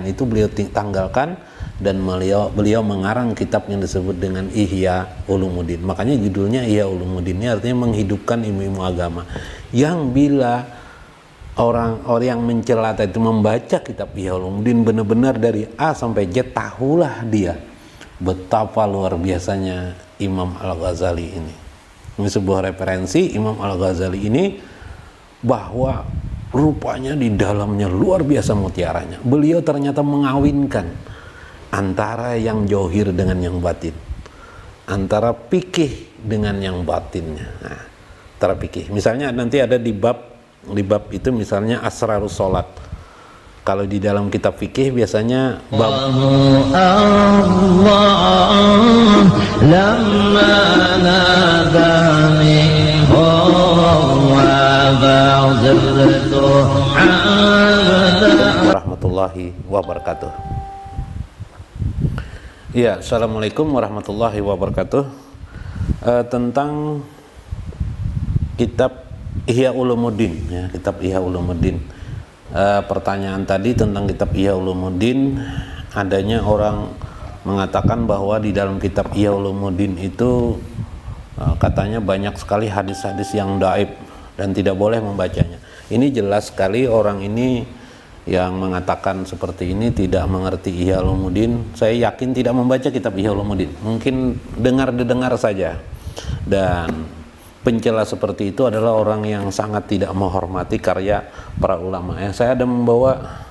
itu beliau tanggalkan, dan beliau mengarang kitab yang disebut dengan Ihya Ulumuddin. Makanya judulnya Ihya Ulumuddin, ini artinya menghidupkan ilmu-ilmu agama. Yang bila orang yang mencela itu membaca kitab Ihya Ulumuddin benar-benar dari A sampai Z, tahulah dia betapa luar biasanya Imam Al-Ghazali ini. Ini sebuah referensi Imam Al-Ghazali ini, bahwa rupanya di dalamnya luar biasa mutiaranya. Beliau ternyata mengawinkan antara yang johir dengan yang batin, antara fikih dengan yang batinnya. Nah, antara fikih, misalnya nanti ada di bab itu misalnya Asrarus Sholat. Kalau di dalam kitab fikih biasanya bab warahmatullahi wabarakatuh. Ya, assalamualaikum warahmatullahi wabarakatuh. Tentang kitab Ihya Ulumuddin, ya, kitab Ihya Ulumuddin. Pertanyaan tadi tentang kitab Ihya Ulumuddin, adanya orang mengatakan bahwa di dalam kitab Ihya Ulumuddin itu katanya banyak sekali hadis-hadis yang dhaif dan tidak boleh membacanya. Ini jelas sekali orang ini yang mengatakan seperti ini tidak mengerti Ihya Ulumuddin. Saya yakin tidak membaca kitab Ihya Ulumuddin, mungkin dengar-dengar saja. Dan pencela seperti itu adalah orang yang sangat tidak menghormati karya para ulama. Saya ada membawa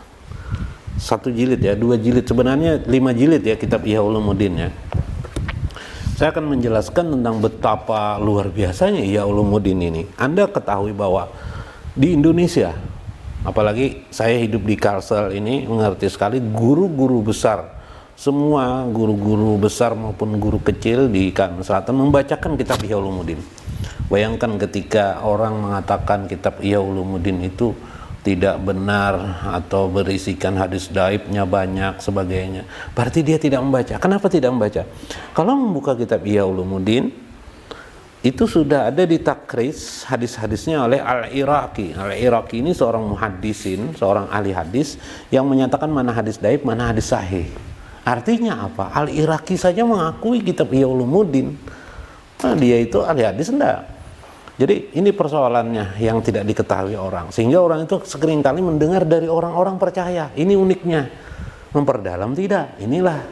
1 jilid, ya, 2 jilid, sebenarnya 5 jilid ya kitab Ihya Ulumuddin, ya. Saya akan menjelaskan tentang betapa luar biasanya Ihya Ulumuddin ini. Anda ketahui bahwa di Indonesia, apalagi saya hidup di Kalsel ini, mengerti sekali guru-guru besar, semua guru-guru besar maupun guru kecil di Kalimantan Selatan membacakan kitab Ihya Ulumuddin. Bayangkan ketika orang mengatakan kitab Ihya Ulumuddin itu tidak benar atau berisikan hadis dhaifnya banyak sebagainya, berarti dia tidak membaca. Kenapa tidak membaca? Kalau membuka kitab Ihya Ulumuddin, itu sudah ada ditakris hadis-hadisnya oleh Al-Iraqi. Al-Iraqi ini seorang muhaddisin, seorang ahli hadis yang menyatakan mana hadis dhaif, mana hadis sahih. Artinya apa? Al-Iraqi saja mengakui kitab Ihya Ulumuddin. Nah, dia itu ahli hadis enggak? Jadi ini persoalannya yang tidak diketahui orang, sehingga orang itu seringkali mendengar dari orang-orang percaya. Ini uniknya, memperdalam tidak. Inilah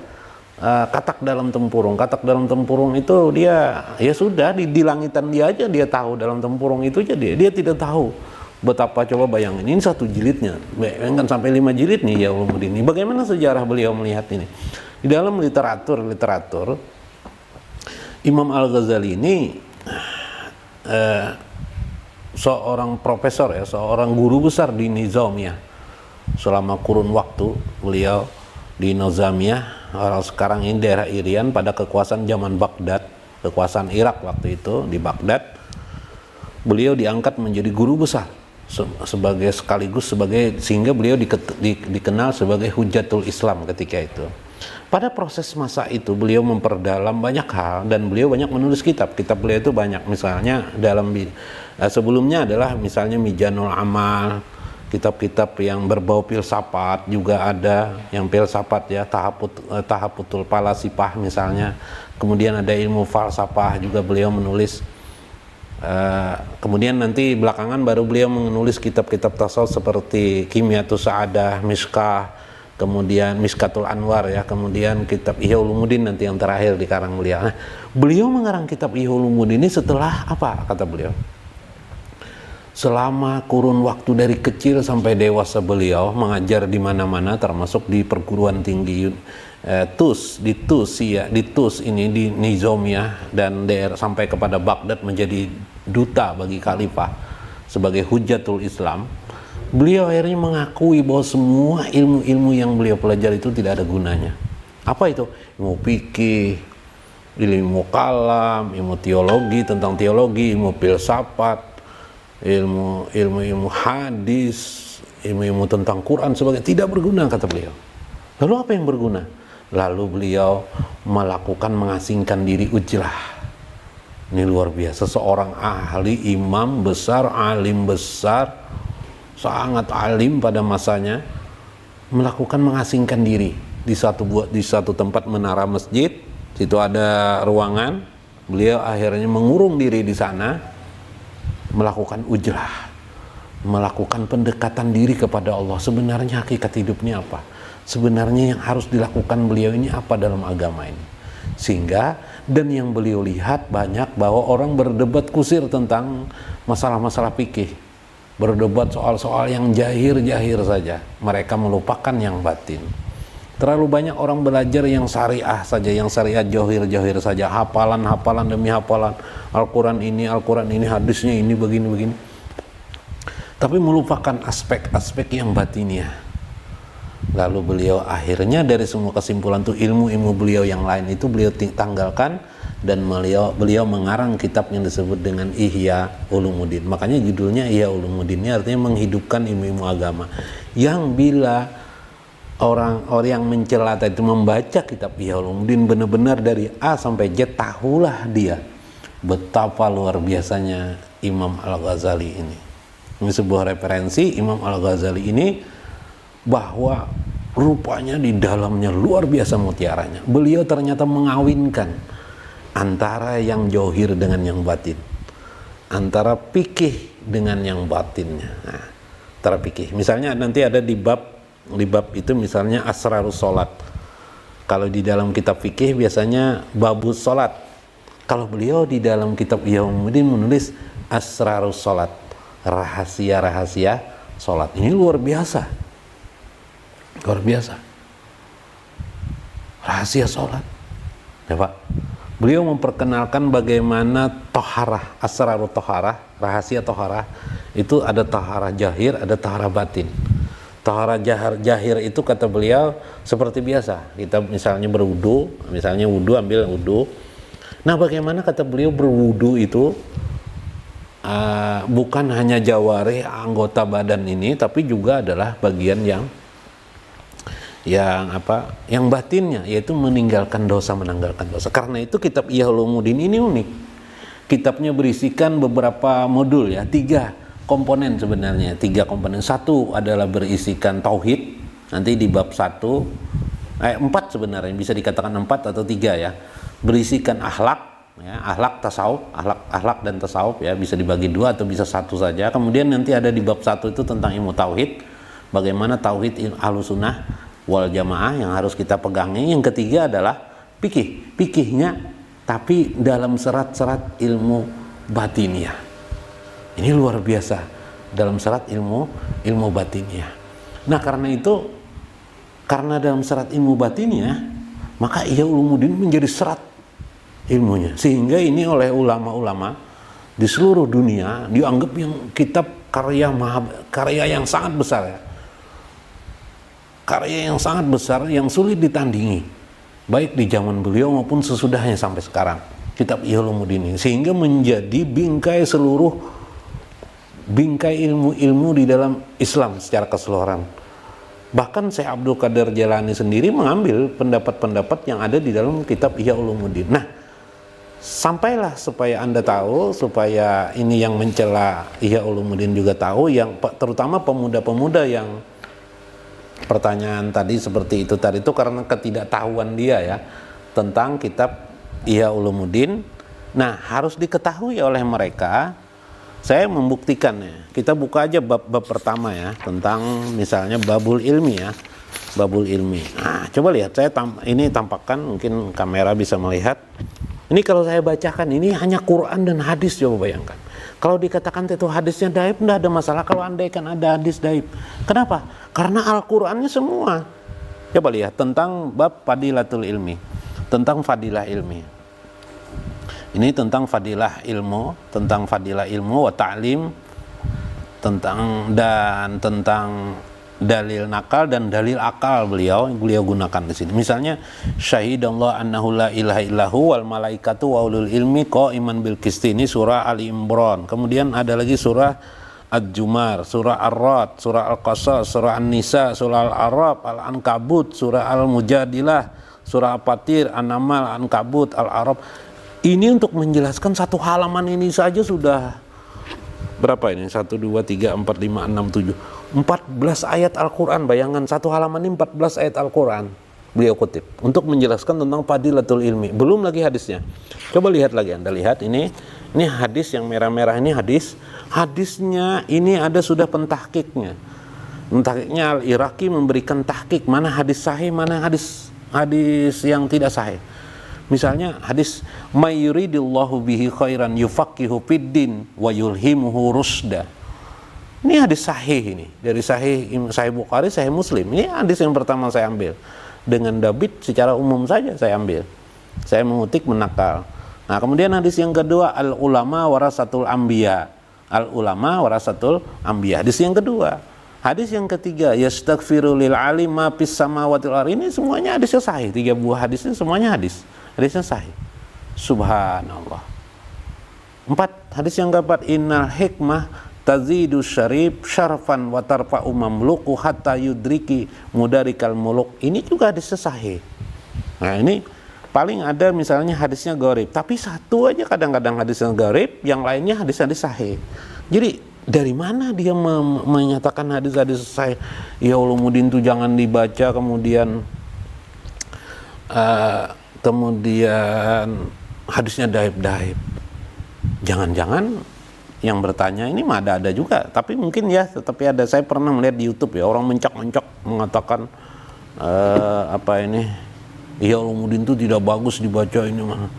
katak dalam tempurung. Katak dalam tempurung itu dia, ya sudah di langitan dia aja dia tahu, dalam tempurung itu aja dia tidak tahu. Betapa, coba bayangin, ini 1 jilidnya, bayangkan sampai 5 jilid nih ya Ulumuddin ini. Bagaimana sejarah beliau melihat ini? Di dalam literatur Imam Al-Ghazali ini seorang profesor, ya, seorang guru besar di Nizamiyah. Selama kurun waktu beliau di Nizamiyah, orang sekarang ini daerah Irian, pada kekuasaan zaman Baghdad, kekuasaan Irak waktu itu di Baghdad, beliau diangkat menjadi guru besar sehingga beliau dikenal sebagai Hujatul Islam ketika itu. Pada proses masa itu beliau memperdalam banyak hal dan beliau banyak menulis kitab. Kitab beliau itu banyak, misalnya sebelumnya adalah misalnya Mizanul Amal, kitab-kitab yang berbau filsafat juga ada, yang filsafat ya, Tahafutul Falasifah misalnya. Kemudian ada ilmu falsafah juga beliau menulis. Kemudian nanti belakangan baru beliau menulis kitab-kitab tasawuf seperti Kimyatus Sa'adah, Miskah, kemudian Miskatul Anwar, ya, kemudian kitab Ihya Ulumuddin nanti yang terakhir dikarang beliau. Nah, beliau mengarang kitab Ihya Ulumuddin ini setelah apa, kata beliau? Selama kurun waktu dari kecil sampai dewasa beliau mengajar di mana-mana, termasuk di perguruan tinggi di TUS ini di Nizamiyah, dan daerah sampai kepada Baghdad menjadi duta bagi khalifah sebagai Hujatul Islam. Beliau akhirnya mengakui bahwa semua ilmu-ilmu yang beliau pelajari itu tidak ada gunanya. Apa itu? Ilmu fikih, ilmu kalam, ilmu teologi, tentang teologi, ilmu filsafat, ilmu hadis, ilmu tentang Quran sebagainya, tidak berguna, kata beliau. Lalu apa yang berguna? Lalu beliau melakukan mengasingkan diri ujrah. Ini luar biasa, seorang ahli, imam besar, alim besar, sangat alim pada masanya, melakukan mengasingkan diri di satu tempat menara masjid. Situ ada ruangan, beliau akhirnya mengurung diri di sana, melakukan ujrah, melakukan pendekatan diri kepada Allah. Sebenarnya hakikat hidupnya apa? Sebenarnya yang harus dilakukan beliau ini apa dalam agama ini? Sehingga, dan yang beliau lihat banyak bahwa orang berdebat kusir tentang masalah-masalah fikih, berdebat soal-soal yang jahir-jahir saja, mereka melupakan yang batin. Terlalu banyak orang belajar yang syariah saja, yang syariah johir-johir saja, hafalan demi hafalan, Al-Quran ini, hadisnya ini, begini-begini, tapi melupakan aspek-aspek yang batinnya. Lalu beliau akhirnya dari semua kesimpulan itu, ilmu-ilmu beliau yang lain itu beliau tanggalkan, dan beliau mengarang kitab yang disebut dengan Ihya Ulumuddin. Makanya judulnya Ihya Ulumuddin, ini artinya menghidupkan ilmu-ilmu agama. Yang bila orang yang mencela itu membaca kitab Ihya Ulumuddin benar-benar dari A sampai Z, tahulah dia betapa luar biasanya Imam Al-Ghazali ini. Ini sebuah referensi Imam Al-Ghazali ini, bahwa rupanya di dalamnya luar biasa mutiaranya. Beliau ternyata mengawinkan antara yang johir dengan yang batin, antara fikih dengan yang batinnya. Nah, antara fikih, misalnya nanti ada di bab itu misalnya asrarus sholat. Kalau di dalam kitab fikih biasanya babus sholat. Kalau beliau di dalam kitab Ihya Ulumuddin menulis asrarus sholat, rahasia-rahasia sholat. Ini luar biasa. Luar biasa. Rahasia sholat. Ya Pak. Beliau memperkenalkan bagaimana toharah, asrarut toharah, rahasia toharah. Itu ada toharah jahir, ada toharah batin. Toharah jahir itu kata beliau seperti biasa. Kita misalnya berwudu, misalnya wudu, ambil wudu. Nah, bagaimana kata beliau berwudu itu bukan hanya jawarih, anggota badan ini, tapi juga adalah bagian yang batinnya, yaitu meninggalkan dosa, menanggalkan dosa. Karena itu kitab Ihya Ulumuddin ini unik. Kitabnya berisikan beberapa modul ya, 3 komponen sebenarnya, 3 komponen. Satu adalah berisikan tauhid, nanti di bab 1, 4 sebenarnya, bisa dikatakan 4 atau 3 ya. Berisikan akhlak, ya, akhlak tasawuf, akhlak dan tasawuf ya, bisa dibagi 2 atau bisa 1 saja. Kemudian nanti ada di bab 1 itu tentang ilmu tauhid, bagaimana tauhid Ahlussunnah wal Jamaah yang harus kita pegangi. Yang ketiga adalah fikihnya, tapi dalam serat-serat ilmu batiniyah. Ini luar biasa dalam serat ilmu batiniyah. Nah, karena itu, karena dalam serat ilmu batiniyah, maka Ihya Ulumuddin menjadi serat ilmunya, sehingga ini oleh ulama-ulama di seluruh dunia dianggap yang kitab karya yang sangat besar ya. Karya yang sangat besar, yang sulit ditandingi, baik di zaman beliau maupun sesudahnya sampai sekarang, kitab Ihya Ulumuddin ini, sehingga menjadi bingkai ilmu-ilmu di dalam Islam secara keseluruhan. Bahkan Syekh Abdul Qadir Jailani sendiri mengambil pendapat-pendapat yang ada di dalam kitab Ihya Ulumuddin. Nah, sampailah supaya Anda tahu, supaya ini yang mencela Ihya Ulumuddin juga tahu, yang terutama pemuda-pemuda yang pertanyaan tadi seperti itu tadi, itu karena ketidaktahuan dia ya tentang kitab Ihya Ulumuddin. Nah, harus diketahui oleh mereka. Saya membuktikannya. Kita buka aja bab pertama ya, tentang misalnya babul ilmi ya, babul ilmi. Nah, coba lihat, saya ini tampakkan, mungkin kamera bisa melihat. Ini kalau saya bacakan, ini hanya Quran dan hadis, coba bayangkan. Kalau dikatakan itu hadisnya daib, tidak ada masalah. Kalau andaikan ada hadis daib, kenapa? Karena Al-Qurannya semua. Coba lihat tentang bab fadilatul ilmi, tentang fadilah ilmi. Ini tentang fadilah ilmu wa ta'lim, tentang dalil nakal dan dalil akal beliau gunakan di sini. Misalnya syahidallahu annahu la ilaha illahu wal malaikatu wa ulul ilmi qaiman bil qisti, ini surah Ali Imran. Kemudian ada lagi surah Ad-Jumar, surah Ar-Ra'd, surah Al-Qasas, surah An-Nisa, surah Al-A'raf, Al-Ankabut, surah Al-Mujadilah, surah Al-Fatir, An-Namal, Al-Ankabut, Al-A'raf. Ini untuk menjelaskan satu halaman ini saja sudah berapa ini? 1, 2, 3, 4, 5, 6, 7 14 ayat Al-Quran. Bayangkan satu halaman ini 14 ayat Al-Quran beliau kutip untuk menjelaskan tentang fadilatul ilmi. Belum lagi hadisnya. Coba lihat lagi, Anda lihat ini hadis yang merah-merah ini hadisnya ini ada sudah pentahkiknya. Mentahkiknya Al-Iraqi memberikan tahkik mana hadis sahih, mana hadis yang tidak sahih. Misalnya hadis may yuridillahu bihi khairan yufaqihu fiddin wa yulhimuhu rusda. Ini hadis sahih ini dari Sahih Bukhari, Sahih Muslim. Ini hadis yang pertama saya ambil. Dengan David secara umum saja saya ambil. Saya mengutik menakal. Nah, kemudian hadis yang kedua al ulama warasatul anbiya. Al ulama warasatul anbiya. Hadis yang kedua. Hadis yang ketiga yastaghfiru lil alim ma fis samawati wal ardi. Ini semuanya hadisnya sahih. 3 buah hadis ini semuanya hadisnya sahih. Subhanallah. 4 hadis yang keempat innal hikmah tazidu syarif syarfan wa tarfa'u mamluku hatta yudriki mudarikal muluk. Ini juga hadisnya sahih. Nah, ini paling ada misalnya hadisnya gharib, tapi satu aja kadang-kadang hadisnya gharib, yang lainnya hadis-hadis sahih. Jadi dari mana dia menyatakan hadis-hadis sahih? Ya ulumuddin itu jangan dibaca, kemudian hadisnya daib-daib. Jangan-jangan yang bertanya ini mah ada juga, tapi mungkin ya tetapi ada. Saya pernah melihat di YouTube ya orang mencak-mencak mengatakan ya ulumuddin itu tidak bagus dibaca ini mah.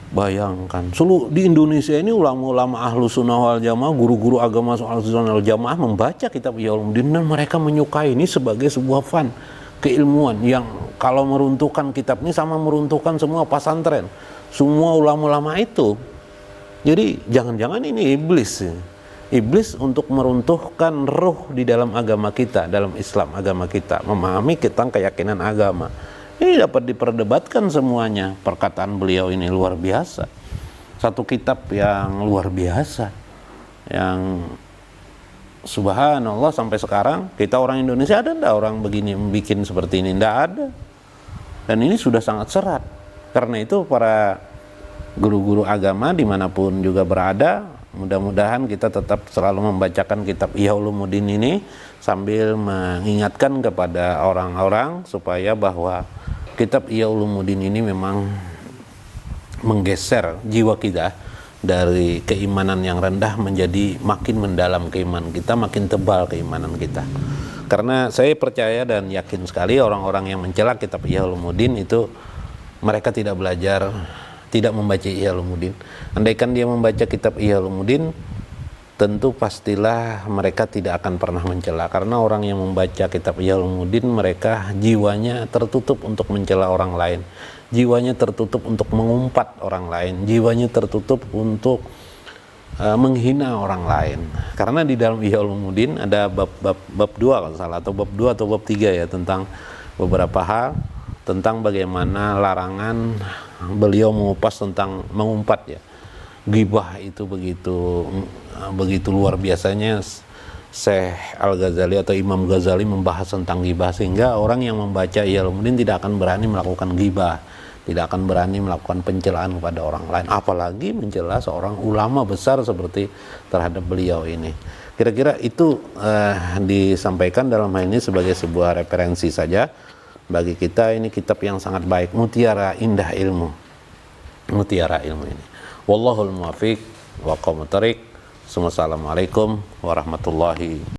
Bayangkan seluruh di Indonesia ini ulama-ulama ahlu sunnah wal jamaah, guru-guru agama ahlu sunnah wal jamaah membaca kitab Ihya Ulumuddin dan mereka menyukai ini sebagai sebuah fun keilmuan yang kalau meruntuhkan kitab ini sama meruntuhkan semua pesantren, semua ulama-ulama itu. Jadi jangan-jangan ini iblis untuk meruntuhkan ruh di dalam agama kita, dalam Islam agama kita, memahami tentang keyakinan agama. Ini dapat diperdebatkan semuanya. Perkataan beliau ini luar biasa. Satu kitab yang luar biasa, yang subhanallah sampai sekarang kita orang Indonesia ada enggak orang begini bikin seperti ini? Enggak ada. Dan ini sudah sangat serat. Karena itu para guru-guru agama dimanapun juga berada, mudah-mudahan kita tetap selalu membacakan kitab Ihya Ulumuddin ini sambil mengingatkan kepada orang-orang supaya bahwa kitab Ihya Ulumuddin ini memang menggeser jiwa kita dari keimanan yang rendah menjadi makin mendalam keimanan kita, makin tebal keimanan kita. Karena saya percaya dan yakin sekali orang-orang yang mencela kitab Ihya Ulumuddin itu mereka tidak belajar, tidak membaca Ihya Ulumuddin. Andaikan dia membaca kitab Ihya Ulumuddin, tentu pastilah mereka tidak akan pernah mencela. Karena orang yang membaca kitab Ihya Ulumuddin, mereka jiwanya tertutup untuk mencela orang lain, jiwanya tertutup untuk mengumpat orang lain, jiwanya tertutup untuk menghina orang lain. Karena di dalam Ihya Ulumuddin ada bab 2 kalau salah, atau bab 2 atau bab 3 ya, tentang beberapa hal, tentang bagaimana larangan beliau mengupas tentang mengumpat ya. Ghibah itu begitu luar biasanya. Syekh Al-Ghazali atau Imam Ghazali membahas tentang ghibah, sehingga orang yang membaca Ihya Ulumuddin tidak akan berani melakukan ghibah, tidak akan berani melakukan pencelaan kepada orang lain, apalagi mencela seorang ulama besar seperti terhadap beliau ini. Kira-kira itu disampaikan dalam hal ini sebagai sebuah referensi saja bagi kita. Ini kitab yang sangat baik, mutiara indah ilmu, mutiara ilmu ini. Wallahul muwaffiq wa aqwamut thariq. Assalamualaikum warahmatullahi